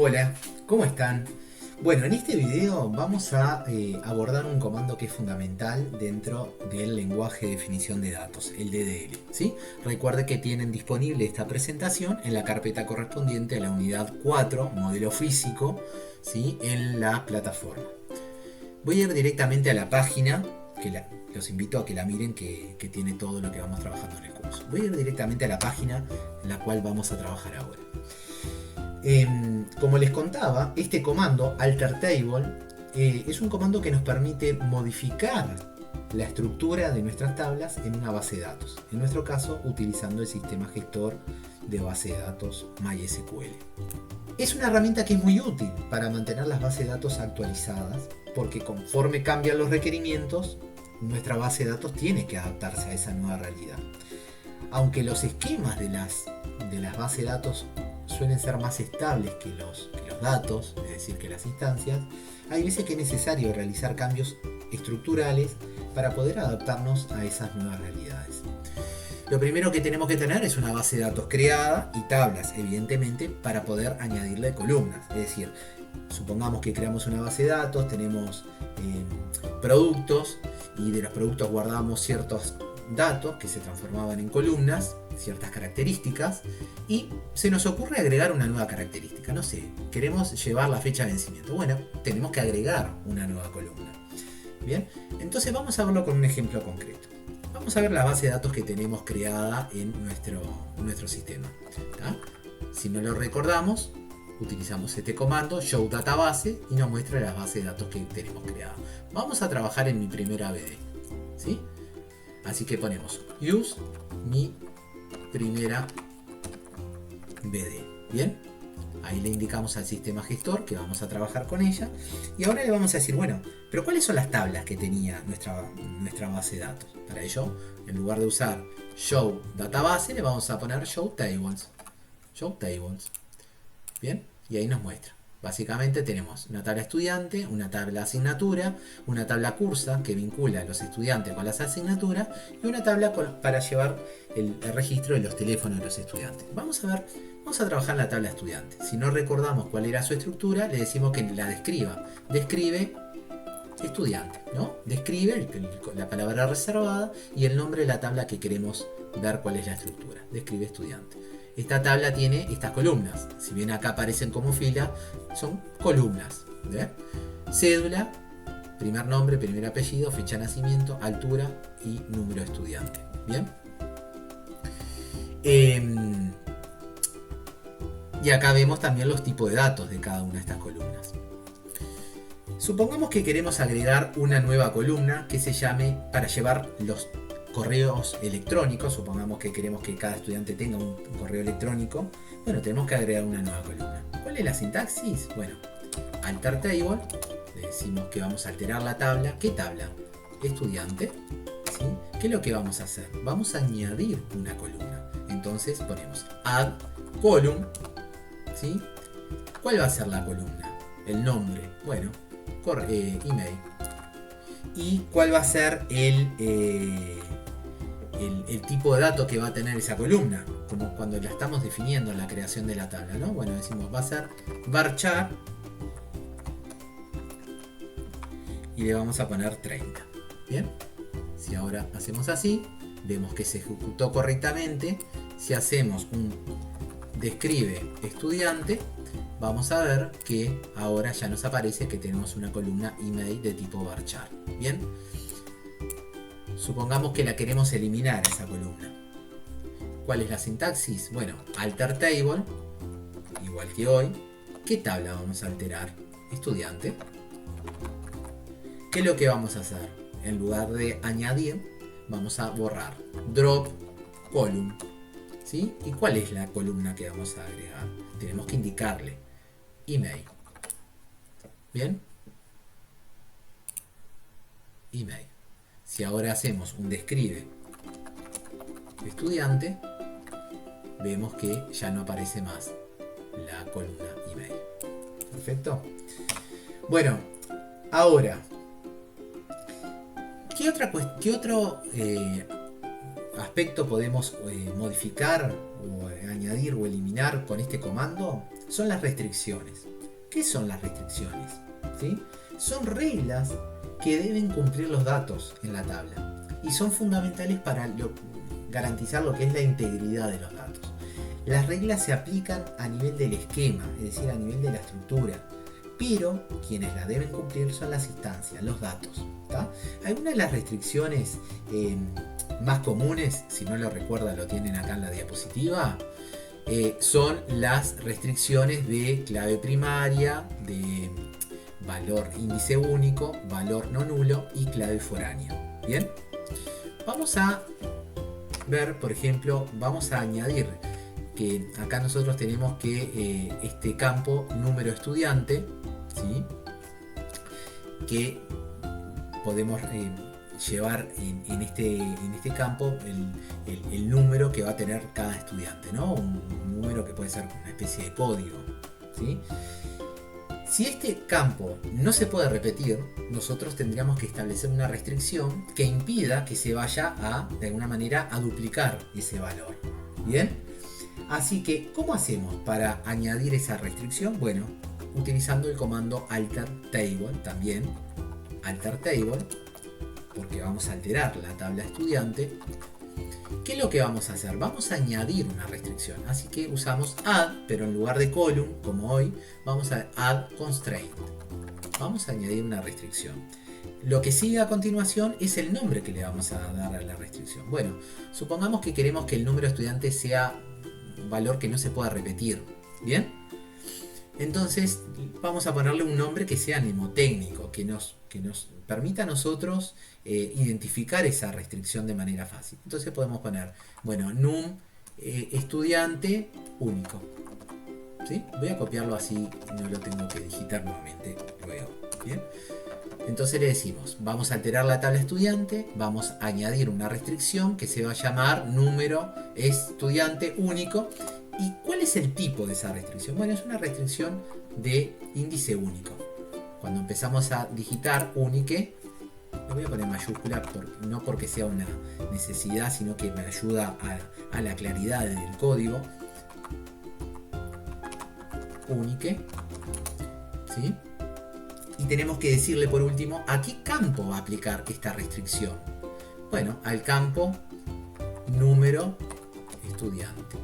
Hola, ¿cómo están? Bueno, en este video vamos a abordar un comando que es fundamental dentro del lenguaje de definición de datos, el DDL. ¿Sí? Recuerde que tienen disponible esta presentación en la carpeta correspondiente a la unidad 4, modelo físico, ¿sí? En la plataforma. Voy a ir directamente a la página, los invito a que la miren que tiene todo lo que vamos trabajando en el curso. Voy a ir directamente a la página en la cual vamos a trabajar ahora. Como les contaba, este comando alter table es un comando que nos permite modificar la estructura de nuestras tablas en una base de datos. En nuestro caso, utilizando el sistema gestor de base de datos MySQL. Es una herramienta que es muy útil para mantener las bases de datos actualizadas, porque conforme cambian los requerimientos, nuestra base de datos tiene que adaptarse a esa nueva realidad. Aunque los esquemas de las bases de datos suelen ser más estables que los datos, es decir, que las instancias, hay veces que es necesario realizar cambios estructurales para poder adaptarnos a esas nuevas realidades. Lo primero que tenemos que tener es una base de datos creada y tablas, evidentemente, para poder añadirle columnas. Es decir, supongamos que creamos una base de datos, tenemos productos y de los productos guardamos ciertos datos que se transformaban en columnas, ciertas características, y se nos ocurre agregar una nueva característica. No sé, queremos llevar la fecha de vencimiento. Bueno, tenemos que agregar una nueva columna. Bien, entonces vamos a verlo con un ejemplo concreto. Vamos a ver la base de datos que tenemos creada en nuestro sistema. ¿Tá? Si no lo recordamos, utilizamos este comando show database y nos muestra las bases de datos que tenemos creadas. Vamos a trabajar en mi primera BD, ¿sí? Así que ponemos use mi primera BD. Bien, ahí le indicamos al sistema gestor que vamos a trabajar con ella. Y ahora le vamos a decir, bueno, pero ¿cuáles son las tablas que tenía nuestra base de datos? Para ello, en lugar de usar show database, le vamos a poner show tables. Show tables. Bien, y ahí nos muestra. Básicamente tenemos una tabla estudiante, una tabla asignatura, una tabla cursa que vincula a los estudiantes con las asignaturas y una tabla para llevar el registro de los teléfonos de los estudiantes. Vamos a trabajar en la tabla estudiante. Si no recordamos cuál era su estructura, le decimos que la describa. Describe estudiante, ¿no? Describe la palabra reservada y el nombre de la tabla que queremos ver cuál es la estructura. Describe estudiante. Esta tabla tiene estas columnas. Si bien acá aparecen como fila, son columnas. ¿Ve? Cédula, primer nombre, primer apellido, fecha de nacimiento, altura y número de estudiante. ¿Bien? Y acá vemos también los tipos de datos de cada una de estas columnas. Supongamos que queremos agregar una nueva columna que se llame para llevar los correos electrónicos. Supongamos que queremos que cada estudiante tenga un correo electrónico. Bueno, tenemos que agregar una nueva columna. ¿Cuál es la sintaxis? Bueno, alter table, le decimos que vamos a alterar la tabla. ¿Qué tabla? Estudiante. ¿Sí? ¿Qué es lo que vamos a hacer? Vamos a añadir una columna. Entonces ponemos add column. ¿Sí? ¿Cuál va a ser la columna? El nombre. Bueno, email. ¿Y cuál va a ser el tipo de datos que va a tener esa columna? Como cuando la estamos definiendo en la creación de la tabla, ¿no? Bueno, decimos va a ser varchar y le vamos a poner 30. Bien, si ahora hacemos así, vemos que se ejecutó correctamente. Si hacemos un describe estudiante, vamos a ver que ahora ya nos aparece que tenemos una columna email de tipo varchar. Bien, supongamos que la queremos eliminar esa columna. ¿Cuál es la sintaxis? Bueno, alter table, igual que hoy. ¿Qué tabla vamos a alterar? Estudiante. ¿Qué es lo que vamos a hacer? En lugar de añadir, vamos a borrar. Drop column. ¿Sí? ¿Y cuál es la columna que vamos a agregar? Tenemos que indicarle email. ¿Bien? Email. Si ahora hacemos un describe estudiante, vemos que ya no aparece más la columna email. Perfecto. Bueno, ahora, ¿qué otro aspecto podemos modificar o añadir o eliminar con este comando son las restricciones. ¿Qué son las restricciones? ¿Sí? Son reglas que deben cumplir los datos en la tabla y son fundamentales para garantizar lo que es la integridad de los datos. Las reglas se aplican a nivel del esquema, es decir, a nivel de la estructura, pero quienes la deben cumplir son las instancias, los datos. ¿Tá? Algunas de las restricciones más comunes, si no lo recuerdan lo tienen acá en la diapositiva, son las restricciones de clave primaria, de valor índice único, valor no nulo y clave foránea. Bien, vamos a ver, por ejemplo, vamos a añadir que acá nosotros tenemos que este campo número estudiante, ¿sí? Que podemos llevar en este campo el número que va a tener cada estudiante, ¿no? Un número que puede ser una especie de código, ¿sí? Si este campo no se puede repetir, nosotros tendríamos que establecer una restricción que impida que se vaya de alguna manera, a duplicar ese valor. ¿Bien? Así que, ¿cómo hacemos para añadir esa restricción? Bueno, utilizando el comando alter table también. Alter table, porque vamos a alterar la tabla estudiante. ¿Qué es lo que vamos a hacer? Vamos a añadir una restricción, así que usamos add, pero en lugar de column, como hoy, vamos a add constraint. Vamos a añadir una restricción. Lo que sigue a continuación es el nombre que le vamos a dar a la restricción. Bueno, supongamos que queremos que el número de estudiantes sea un valor que no se pueda repetir. ¿Bien? Entonces vamos a ponerle un nombre que sea mnemotécnico, que nos permita a nosotros identificar esa restricción de manera fácil. Entonces podemos poner, bueno, num estudiante único. ¿Sí? Voy a copiarlo así, no lo tengo que digitar nuevamente luego. ¿Bien? Entonces le decimos, vamos a alterar la tabla estudiante, vamos a añadir una restricción que se va a llamar número estudiante único. ¿Y cuál es el tipo de esa restricción? Bueno, es una restricción de índice único. Cuando empezamos a digitar unique, le voy a poner mayúscula, no porque sea una necesidad, sino que me ayuda a la claridad del código. Unique, ¿sí? Y tenemos que decirle por último a qué campo va a aplicar esta restricción. Bueno, al campo número estudiante.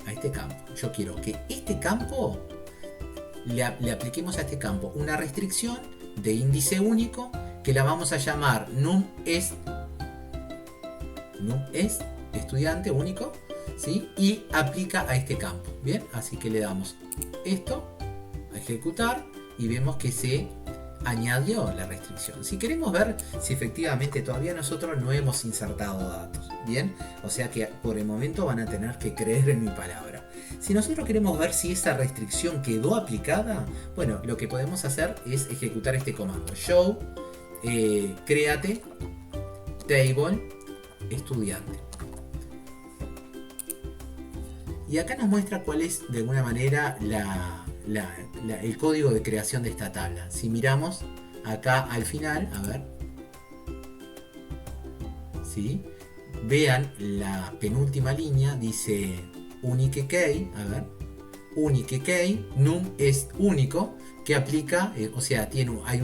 A este campo. Yo quiero que este campo le apliquemos a este campo una restricción de índice único que la vamos a llamar num es estudiante único, ¿sí? Y aplica a este campo. Bien, así que le damos esto a ejecutar y vemos que se añadió la restricción. Si queremos ver si efectivamente todavía nosotros no hemos insertado datos, bien, o sea que por el momento van a tener que creer en mi palabra. Si nosotros queremos ver si esa restricción quedó aplicada, bueno, lo que podemos hacer es ejecutar este comando show create table estudiante. Y acá nos muestra cuál es de alguna manera el código de creación de esta tabla. Si miramos acá al final, a ver, ¿sí? Vean la penúltima línea, dice unique key, a ver, unique key, num es único, que aplica, o sea, hay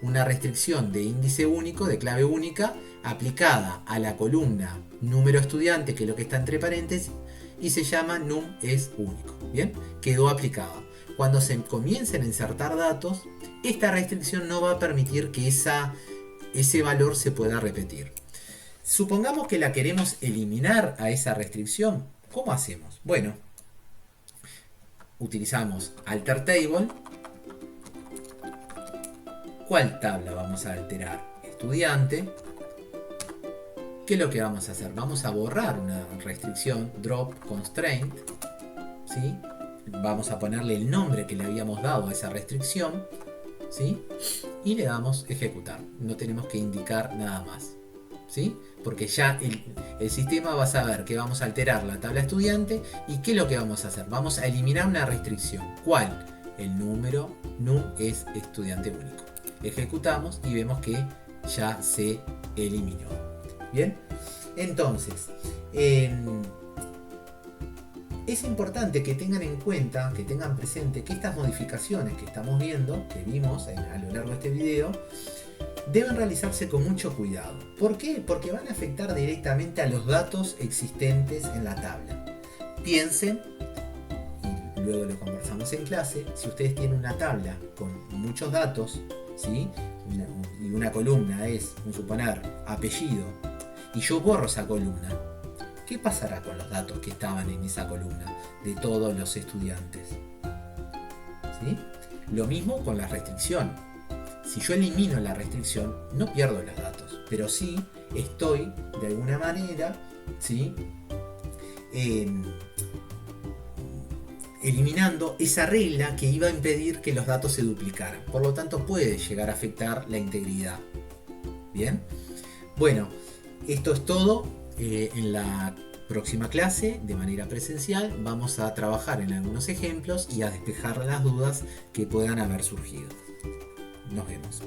una restricción de índice único, de clave única, aplicada a la columna número estudiante, que es lo que está entre paréntesis, y se llama num es único. Bien, quedó aplicada. Cuando se comiencen a insertar datos, esta restricción no va a permitir que ese valor se pueda repetir. Supongamos que la queremos eliminar a esa restricción. ¿Cómo hacemos? Bueno, utilizamos alter table. ¿Cuál tabla vamos a alterar? Estudiante. ¿Qué es lo que vamos a hacer? Vamos a borrar una restricción, drop constraint, ¿sí? Vamos a ponerle el nombre que le habíamos dado a esa restricción, ¿sí? Y le damos ejecutar. No tenemos que indicar nada más, ¿sí? Porque ya el sistema va a saber que vamos a alterar la tabla estudiante. ¿Y qué es lo que vamos a hacer? Vamos a eliminar una restricción. ¿Cuál? El número num es estudiante único. Ejecutamos y vemos que ya se eliminó. Bien, Entonces, es importante que tengan en cuenta, que tengan presente que estas modificaciones que estamos viendo, que vimos a lo largo de este video, deben realizarse con mucho cuidado. ¿Por qué? Porque van a afectar directamente a los datos existentes en la tabla. Piensen, y luego lo conversamos en clase, si ustedes tienen una tabla con muchos datos, ¿sí? Y una columna es, un suponer, apellido, y yo borro esa columna, ¿qué pasará con los datos que estaban en esa columna de todos los estudiantes? ¿Sí? Lo mismo con la restricción. Si yo elimino la restricción, no pierdo los datos, pero sí estoy, de alguna manera, ¿sí? Eliminando esa regla que iba a impedir que los datos se duplicaran. Por lo tanto, puede llegar a afectar la integridad. ¿Bien? Bueno, esto es todo. En la próxima clase, de manera presencial, vamos a trabajar en algunos ejemplos y a despejar las dudas que puedan haber surgido. Nos vemos.